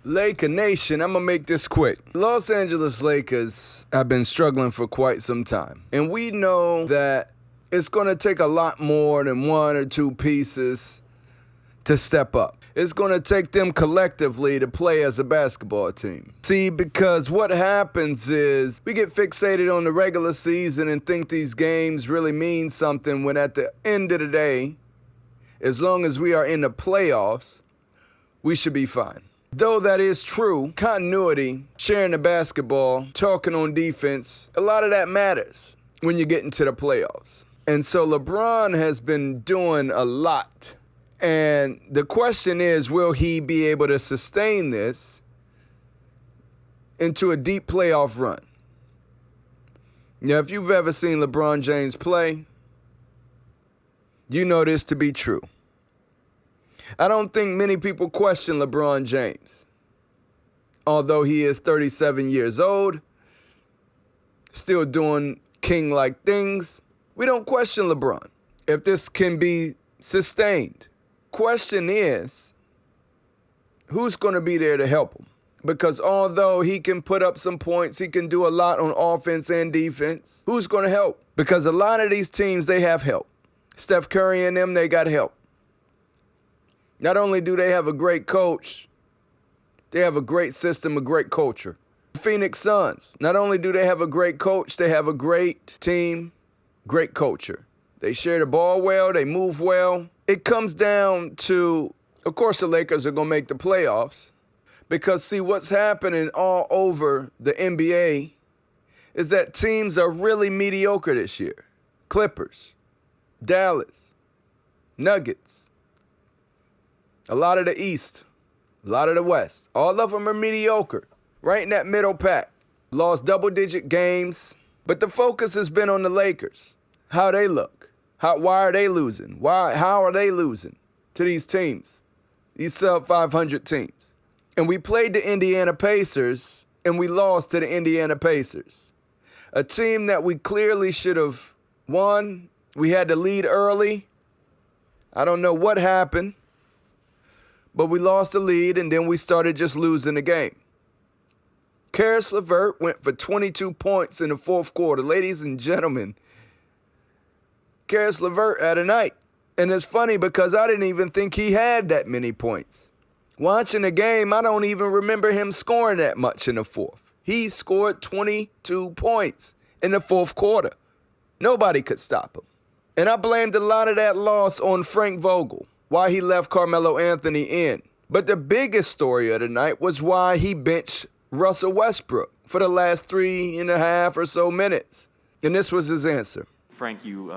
Laker Nation, I'm going to make this quick. Los Angeles Lakers have been struggling for quite some time. And we know that it's going to take a lot more than one or two pieces to step up. It's going to take them collectively to play as a basketball team. See, because what happens is we get fixated on the regular season and think these games really mean something when at the end of the day, as long as we are in the playoffs, we should be fine. Though that is true, continuity, sharing the basketball, talking on defense, a lot of that matters when you get into the playoffs. And so LeBron has been doing a lot. And the question is, will he be able to sustain this into a deep playoff run? Now, if you've ever seen LeBron James play, you know this to be true. I don't think many people question LeBron James. Although he is 37 years old, still doing king-like things, we don't question LeBron if this can be sustained. Question is, who's going to be there to help him? Because although he can put up some points, he can do a lot on offense and defense, who's going to help? Because a lot of these teams, they have help. Steph Curry and them, they got help. Not only do they have a great coach, they have a great system, a great culture. Phoenix Suns, not only do they have a great coach, they have a great team, great culture. They share the ball well, they move well. It comes down to, of course, the Lakers are going to make the playoffs. Because, see, what's happening all over the NBA is that teams are really mediocre this year. Clippers, Dallas, Nuggets, a lot of the East, a lot of the West. All of them are mediocre, right in that middle pack. Lost double-digit games, but the focus has been on the Lakers, how they look. Why are they losing? How are they losing to these teams, these sub-500 teams? And we played the Indiana Pacers, and we lost to the Indiana Pacers, a team that we clearly should have won. We had the lead early. I don't know what happened, but we lost the lead, and then we started just losing the game. Karis LeVert went for 22 points in the fourth quarter. Ladies and gentlemen, Karis LeVert had a night. And it's funny because I didn't even think he had that many points. Watching the game, I don't even remember him scoring that much in the fourth. He scored 22 points in the fourth quarter. Nobody could stop him. And I blamed a lot of that loss on Frank Vogel, why he left Carmelo Anthony in. But the biggest story of the night was why he benched Russell Westbrook for the last 3.5 or so minutes. And this was his answer. Frank, you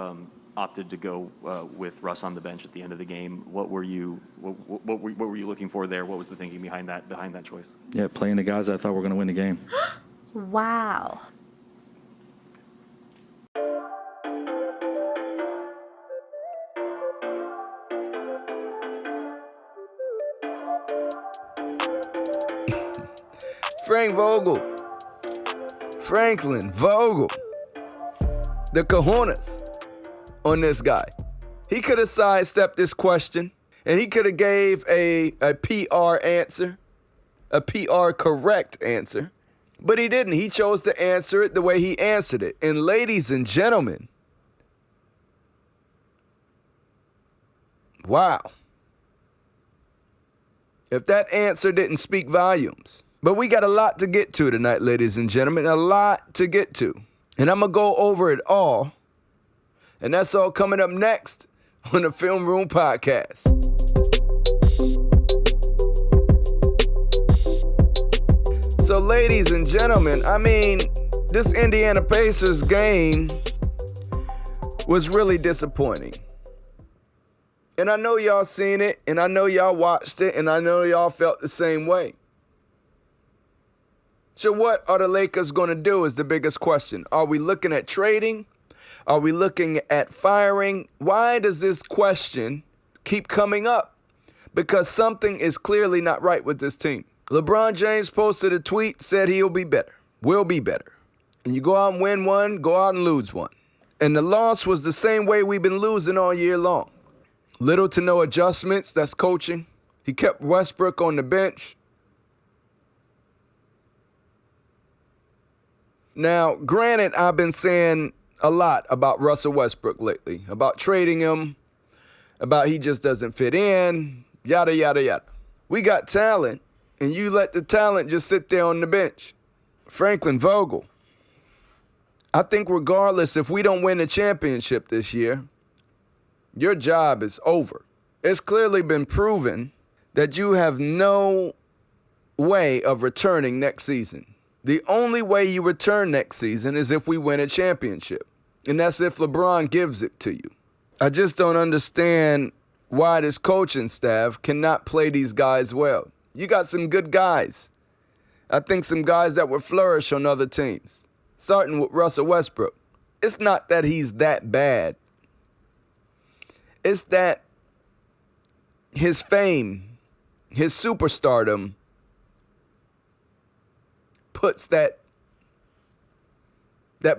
opted to go with Russ on the bench at the end of the game. What were you looking for there? What was the thinking behind that choice? Yeah, playing the guys I thought were going to win the game. Wow. Franklin Vogel, the cojones on this guy. He could have sidestepped this question, and he could have gave a PR answer, a PR correct answer, but he didn't. He chose to answer it the way he answered it. And ladies and gentlemen, wow. If that answer didn't speak volumes. But we got a lot to get to tonight, ladies and gentlemen, a lot to get to. And I'm going to go over it all. And that's all coming up next on the Film Room Podcast. So, ladies and gentlemen, this Indiana Pacers game was really disappointing. And I know y'all seen it, and I know y'all watched it, and I know y'all felt the same way. So what are the Lakers going to do is the biggest question. Are we looking at trading? Are we looking at firing? Why does this question keep coming up? Because something is clearly not right with this team. LeBron James posted a tweet, said he'll be better, will be better. And you go out and win one, go out and lose one. And the loss was the same way we've been losing all year long. Little to no adjustments, that's coaching. He kept Westbrook on the bench. Now, granted, I've been saying a lot about Russell Westbrook lately, about trading him, about he just doesn't fit in, yada, yada, yada. We got talent, and you let the talent just sit there on the bench. Franklin Vogel, I think regardless if we don't win the championship this year, your job is over. It's clearly been proven that you have no way of returning next season. The only way you return next season is if we win a championship. And that's if LeBron gives it to you. I just don't understand why this coaching staff cannot play these guys well. You got some good guys. I think some guys that would flourish on other teams. Starting with Russell Westbrook. It's not that he's that bad. It's that his fame, his superstardom, puts that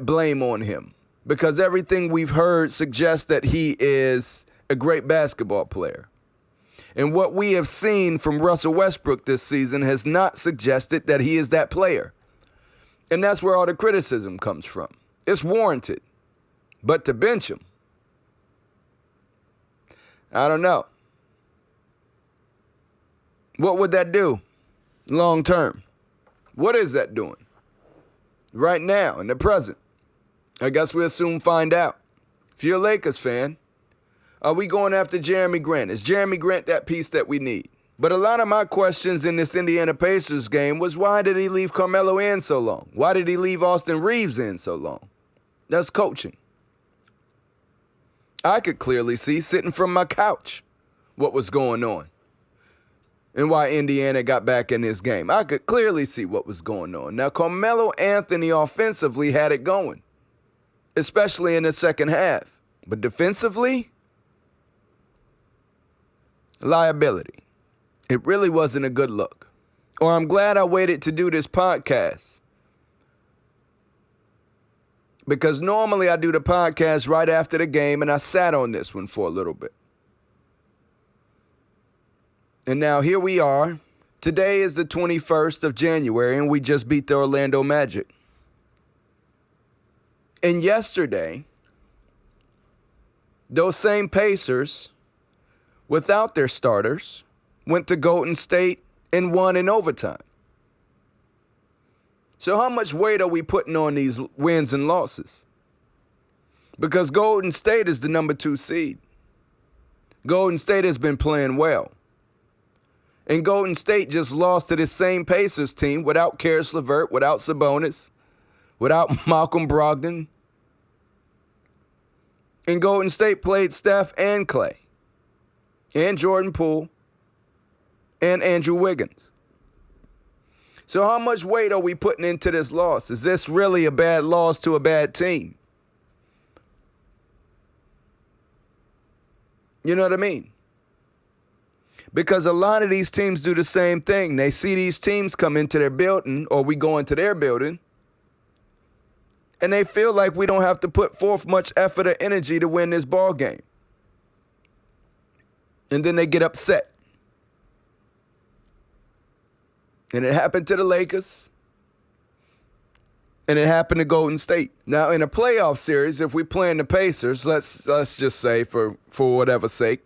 blame on him. Because everything we've heard suggests that he is a great basketball player. And what we have seen from Russell Westbrook this season has not suggested that he is that player. And that's where all the criticism comes from. It's warranted. But to bench him, I don't know. What would that do long term? What is that doing right now in the present? I guess we'll soon find out. If you're a Lakers fan, are we going after Jeremy Grant? Is Jeremy Grant that piece that we need? But a lot of my questions in this Indiana Pacers game was, why did he leave Carmelo in so long? Why did he leave Austin Reeves in so long? That's coaching. I could clearly see sitting from my couch what was going on and why Indiana got back in this game. I could clearly see what was going on. Now, Carmelo Anthony offensively had it going, especially in the second half. But defensively, liability. It really wasn't a good look. Or I'm glad I waited to do this podcast. Because normally I do the podcast right after the game, and I sat on this one for a little bit. And now here we are. Today is the 21st of January, and we just beat the Orlando Magic. And yesterday, those same Pacers, without their starters, went to Golden State and won in overtime. So how much weight are we putting on these wins and losses? Because Golden State is the number 2 seed. Golden State has been playing well. And Golden State just lost to this same Pacers team without Karis LeVert, without Sabonis, without Malcolm Brogdon. And Golden State played Steph and Clay, and Jordan Poole, and Andrew Wiggins. So how much weight are we putting into this loss? Is this really a bad loss to a bad team? You know what I mean? Because a lot of these teams do the same thing. They see these teams come into their building, or we go into their building, and they feel like we don't have to put forth much effort or energy to win this ball game. And then they get upset. And it happened to the Lakers. And it happened to Golden State. Now, in a playoff series, if we play in the Pacers, let's just say for whatever sake,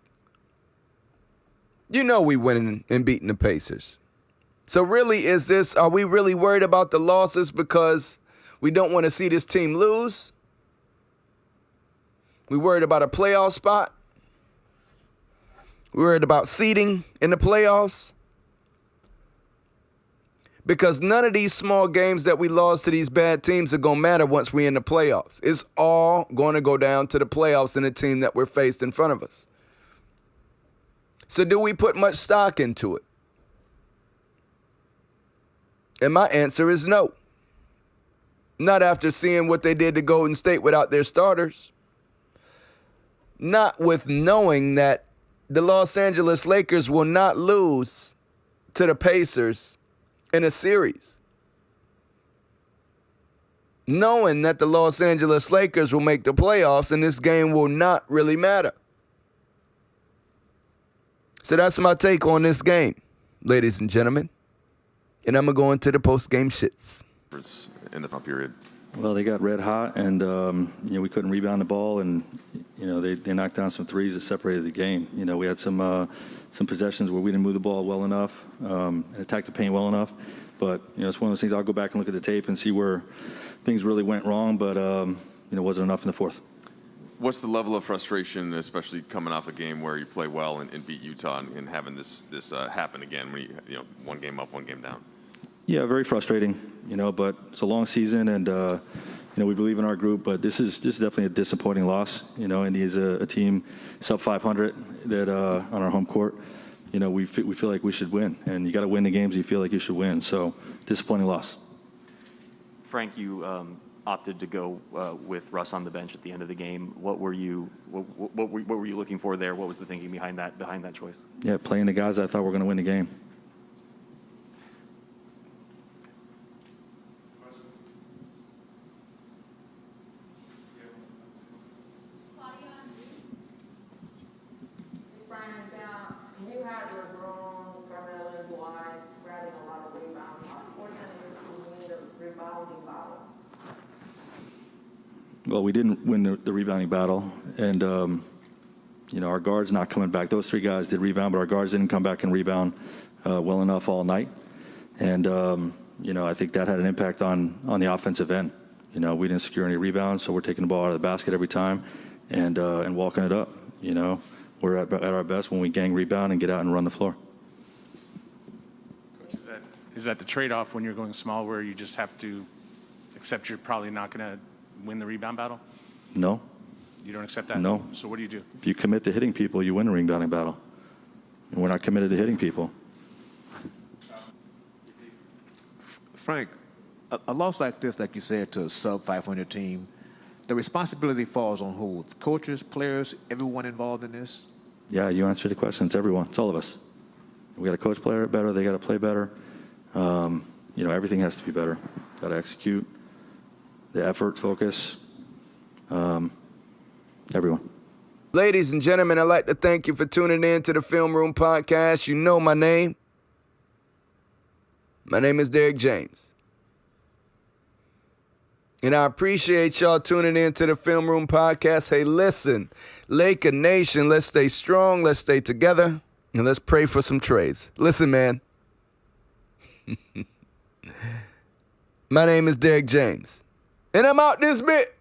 you know we winning and beating the Pacers. So really, are we really worried about the losses because we don't want to see this team lose? We worried about a playoff spot? We worried about seeding in the playoffs? Because none of these small games that we lost to these bad teams are going to matter once we're in the playoffs. It's all going to go down to the playoffs and the team that we're faced in front of us. So do we put much stock into it? And my answer is no. Not after seeing what they did to Golden State without their starters. Not with knowing that the Los Angeles Lakers will not lose to the Pacers in a series. Knowing that the Los Angeles Lakers will make the playoffs and this game will not really matter. So that's my take on this game, ladies and gentlemen. And I'm going to go into the post-game shits. In the front period. Well, they got red hot, and we couldn't rebound the ball, and they knocked down some threes that separated the game. We had some possessions where we didn't move the ball well enough and attack the paint well enough. But it's one of those things. I'll go back and look at the tape and see where things really went wrong, but it wasn't enough in the fourth. What's the level of frustration, especially coming off a game where you play well and beat Utah, and having this happen again when you one game up, one game down? Yeah, very frustrating, but it's a long season, and we believe in our group, but this is definitely a disappointing loss. Indy is a team sub 500 that on our home court, we feel like we should win, and you got to win the games you feel like you should win. So disappointing loss. Frank, you opted to go with Russ on the bench at the end of the game. What were you looking for there? What was the thinking behind that choice? Yeah, playing the guys I thought were going to win the game. You had Lebron, Carmelo, Dwight, grabbing a lot of rebounds. How important is it to win the rebounding battle? Well, we didn't win the rebounding battle, and our guards not coming back. Those three guys did rebound, but our guards didn't come back and rebound well enough all night. And I think that had an impact on the offensive end. We didn't secure any rebounds, so we're taking the ball out of the basket every time and walking it up. We're at our best when we gang rebound and get out and run the floor. Is that the trade-off when you're going small, where you just have to accept you're probably not going to win the rebound battle? No. You don't accept that? No. So what do you do? If you commit to hitting people, you win the rebounding battle. And we're not committed to hitting people. Frank, a loss like this, like you said, to a sub-500 team, the responsibility falls on who? The coaches, players, everyone involved in this? Yeah, you answered the question. It's everyone. It's all of us. We got to coach player better. They got to play better. Everything has to be better. Got to execute. The effort, focus. Everyone. Ladies and gentlemen, I'd like to thank you for tuning in to the Film Room Podcast. You know my name. My name is Derek James. And I appreciate y'all tuning in to the Film Room Podcast. Hey, listen, Laker Nation, let's stay strong, let's stay together, and let's pray for some trades. Listen, man. My name is Derek James, and I'm out this bit.